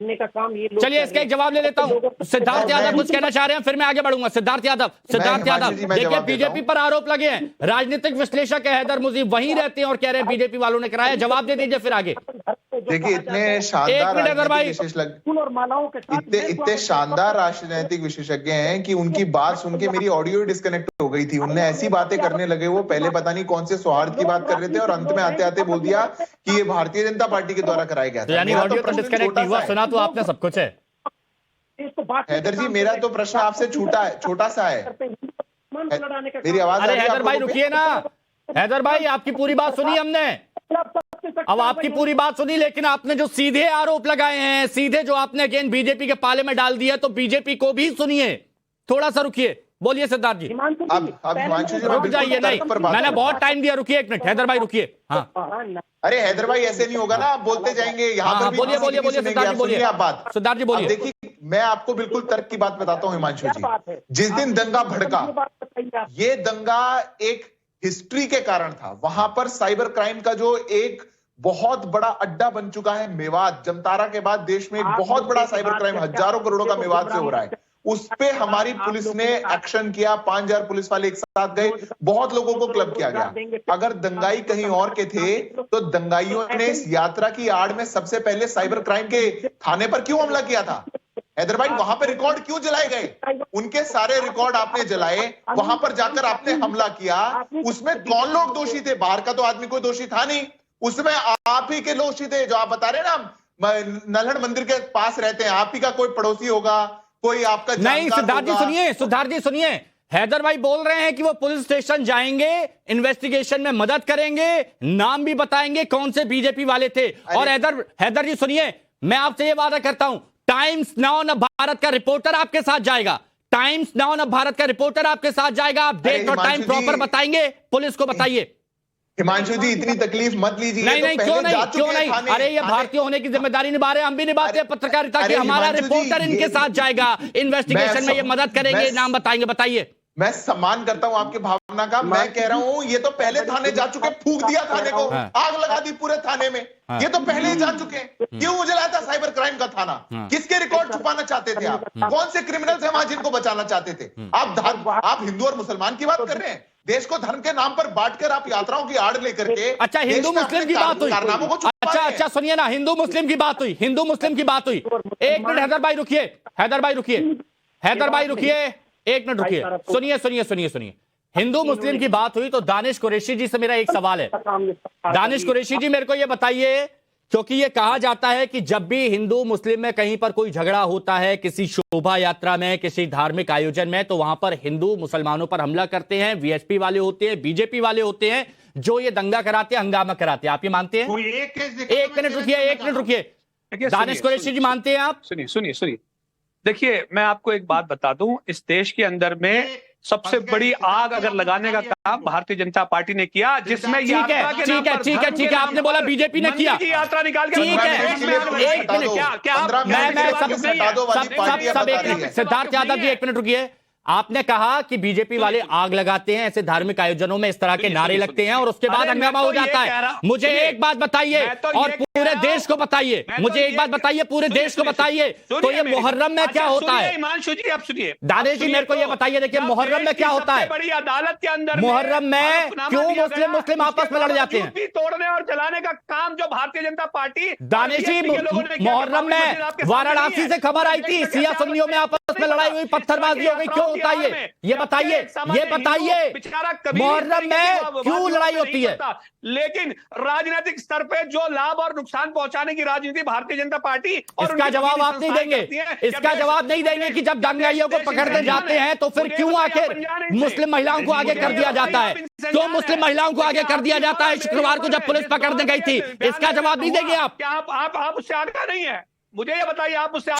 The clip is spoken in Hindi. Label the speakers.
Speaker 1: का काम ये लोग
Speaker 2: चलिए इसका एक जवाब ले लेता हूं। सिद्धार्थ यादव कुछ कहना चाह रहे हैं, फिर मैं आगे बढ़ूंगा। सिद्धार्थ यादव देखिए बीजेपी पर आरोप लगे हैं, राजनीतिक विश्लेषक है हैदर मुजीब, वहीं रहते हैं और कह रहे हैं बीजेपी वालों ने कराया। जवाब दे दीजिए फिर आगे।
Speaker 3: देखिए इतने शानदार इतने शानदार राजनीतिक विशेषज्ञ हैं कि उनकी बात सुन के मेरी ऑडियो डिस्कनेक्ट हो गई थी। उनने ऐसी बातें करने लगे, वो पहले पता नहीं कौन से सौहार्द की बात कर रहे थे और अंत में आते आते बोल दिया कि ये भारतीय जनता पार्टी के द्वारा कराया गया था।
Speaker 2: यानी ऑडियो तो डिस्कनेक्ट नहीं हुआ, सुना तो आपने सब कुछ है।
Speaker 3: हैदर जी मेरा तो प्रश्न आपसे छोटा सा है। मेरी आवाज।
Speaker 2: अरे हैदर भाई रुकिए ना, हैदर भाई आपकी पूरी बात सुनी हमने, अब आपकी पूरी बात सुनी, लेकिन आपने जो सीधे आरोप लगाए हैं, सीधे जो आपने अगेन बीजेपी के पाले में डाल दिया, तो बीजेपी को भी सुनिए। थोड़ा सा रुकिए, बोलिए सिद्धार्थ जी।
Speaker 3: अब हिमांशु जी
Speaker 2: रुक जाइए, नहीं मैंने बहुत टाइम दिया, रुकिए एक मिनट। हैदर भाई रुकिए। हाँ
Speaker 3: अरे हैदर भाई ऐसे नहीं होगा ना, आप बोलते जाएंगे यहाँ पर।
Speaker 2: बोलिए बोलिए बोलिए सिद्धार्थ जी, बोलिए
Speaker 3: आप बात।
Speaker 2: सिद्धार्थ जी बोलिए।
Speaker 3: देखिए मैं आपको बिल्कुल तर्क की बात बताता हूँ हिमांशु जी। जिस दिन दंगा भड़का, ये दंगा एक हिस्ट्री के कारण था। वहां पर साइबर क्राइम का जो एक बहुत बड़ा अड्डा बन चुका है मेवात, जमतारा के बाद देश में एक बहुत बड़ा साइबर क्राइम हजारों करोड़ों का मेवात से हो रहा है। उस पे हमारी पुलिस ने एक्शन किया, 5000 पुलिस वाले एक साथ गए, बहुत लोगों को क्लब किया गया। अगर दंगाई कहीं और के थे तो दंगाइयों ने इस यात्रा की आड़ में सबसे पहले साइबर क्राइम के थाने पर क्यों हमला किया था? हैदर भाई वहां पर रिकॉर्ड क्यों जलाए गए? उनके सारे रिकॉर्ड आपने जलाए, वहां पर जाकर आपने हमला किया। उसमें कौन लोग दोषी थे? बाहर का तो आदमी कोई दोषी था नहीं, उसमें आप ही के दोषी थे। जो आप बता रहे ना, नल्हड़ मंदिर के पास रहते हैं, आप ही का कोई पड़ोसी होगा, कोई आपका
Speaker 2: नहीं। सिद्धार्थ जी सुनिए, सिद्धार्थ जी सुनिए, हैदर भाई बोल रहे हैं कि वो पुलिस स्टेशन जाएंगे, इन्वेस्टिगेशन में मदद करेंगे, नाम भी बताएंगे कौन से बीजेपी वाले थे। और हैदर जी सुनिए, मैं आपसे ये वादा करता हूं, टाइम्स नाउ न भारत का रिपोर्टर आपके साथ जाएगा, टाइम्स नाउ न भारत का रिपोर्टर आपके साथ जाएगा। आप डेट और टाइम प्रॉपर बताएंगे, पुलिस को बताइए।
Speaker 3: हिमांशु जी इतनी तकलीफ मत लीजिए।
Speaker 2: नहीं नहीं, क्यों नहीं? अरे ये भारतीय होने की जिम्मेदारी निभा रहे हैं, हम भी निभाते हैं पत्रकारिता की। हमारा रिपोर्टर इनके साथ जाएगा, इन्वेस्टिगेशन में ये मदद करेंगे, नाम बताएंगे। बताइए।
Speaker 3: मैं सम्मान करता हूं आपकी भावना का। मैं कह रहा हूं ये तो पहले थाने जा चुके, फूंक दिया थाने को, आग लगा दी पूरे थाने में। ये तो पहले ही जा चुके। क्यों उजलाया था साइबर क्राइम का थाना? किसके रिकॉर्ड छुपाना चाहते थे आप? कौन से क्रिमिनल्स हैं वहां जिनको बचाना चाहते थे आप? हिंदू और मुसलमान की बात कर रहे हैं। देश को धर्म के नाम पर बांटकर आप यात्राओं की आड़ लेकर के।
Speaker 2: अच्छा हिंदू मुस्लिम की बात हुई, अच्छा सुनिए ना, हिंदू मुस्लिम की बात हुई, हिंदू मुस्लिम की बात हुई। एक मिनट हैदर भाई रुकिए, हैदर भाई रुकिए, हैदर भाई रुकिए, एक मिनट रुकिए। सुनिए सुनिए सुनिए सुनिए, हिंदू मुस्लिम की बात हुई तो दानिश कुरैशी जी से मेरा एक सवाल है। दानिश कुरैशी जी मेरे को ये बताइए, क्योंकि ये कहा जाता है कि जब भी हिंदू मुस्लिम में कहीं पर कोई झगड़ा होता है, किसी शोभा यात्रा में, किसी धार्मिक आयोजन में, तो वहां पर हिंदू मुसलमानों पर हमला करते हैं। वीएचपी वाले होते हैं, बीजेपी वाले होते हैं, जो ये दंगा कराते हैं, हंगामा कराते हैं। आप ये मानते हैं? एक मिनट रुकिए, एक मिनट रुकिए। दानिश कुरैशी जी मानते हैं आप?
Speaker 4: सुनिए, देखिए मैं आपको एक बात बता दूं, इस देश के अंदर में सबसे बड़ी आग अगर लगाने का काम भारतीय जनता पार्टी ने किया, जिसमें
Speaker 2: ठीक है, आपने बोला बीजेपी ने किया,
Speaker 4: यात्रा निकाल के,
Speaker 2: ठीक है। एक मिनट, सिद्धार्थ यादव जी एक मिनट रुकिए। आपने कहा कि बीजेपी वाले आग लगाते हैं ऐसे धार्मिक आयोजनों में, इस तरह के नारे लगते हैं और उसके बाद हंगामा हो जाता है। मुझे एक बात बताइए और पूरे देश को बताइए, मुझे एक बात बताइए, पूरे देश को बताइए, तो ये मुहर्रम में क्या होता है?
Speaker 4: हिमांशु जी आप सुनिए,
Speaker 2: दानिश जी मेरे को ये बताइए, देखिए मुहर्रम में क्या होता है?
Speaker 4: बड़ी अदालत के अंदर
Speaker 2: मुहर्रम में क्यों मुस्लिम आपस में लड़ जाते हैं?
Speaker 4: तोड़ने और जलाने का काम जो भारतीय जनता पार्टी,
Speaker 2: दानिश जी मुहर्रम में वाराणसी से खबर आई थी, सिया सुन्नियों में आपस में लड़ाई हुई, पत्थरबाजी हो गई, क्यों होता है ये बताइए, मुहर्रम में क्यों लड़ाई होती है?
Speaker 4: लेकिन राजनीतिक स्तर पे जो लाभ और नुकसान पहुंचाने की राजनीति भारतीय जनता पार्टी,
Speaker 2: इसका जवाब आप नहीं देंगे, इसका जवाब नहीं देंगे कि जब दंगाइयों को पकड़ने जाते हैं तो फिर क्यों आखिर मुस्लिम महिलाओं को आगे कर दिया जाता है? क्यों मुस्लिम महिलाओं को आगे कर दिया जाता है शुक्रवार को जब पुलिस पकड़ने गई थी? इसका जवाब नहीं देंगे आप?
Speaker 4: आप उससे आगे नहीं है, मुझे ये बताइए, आप उससे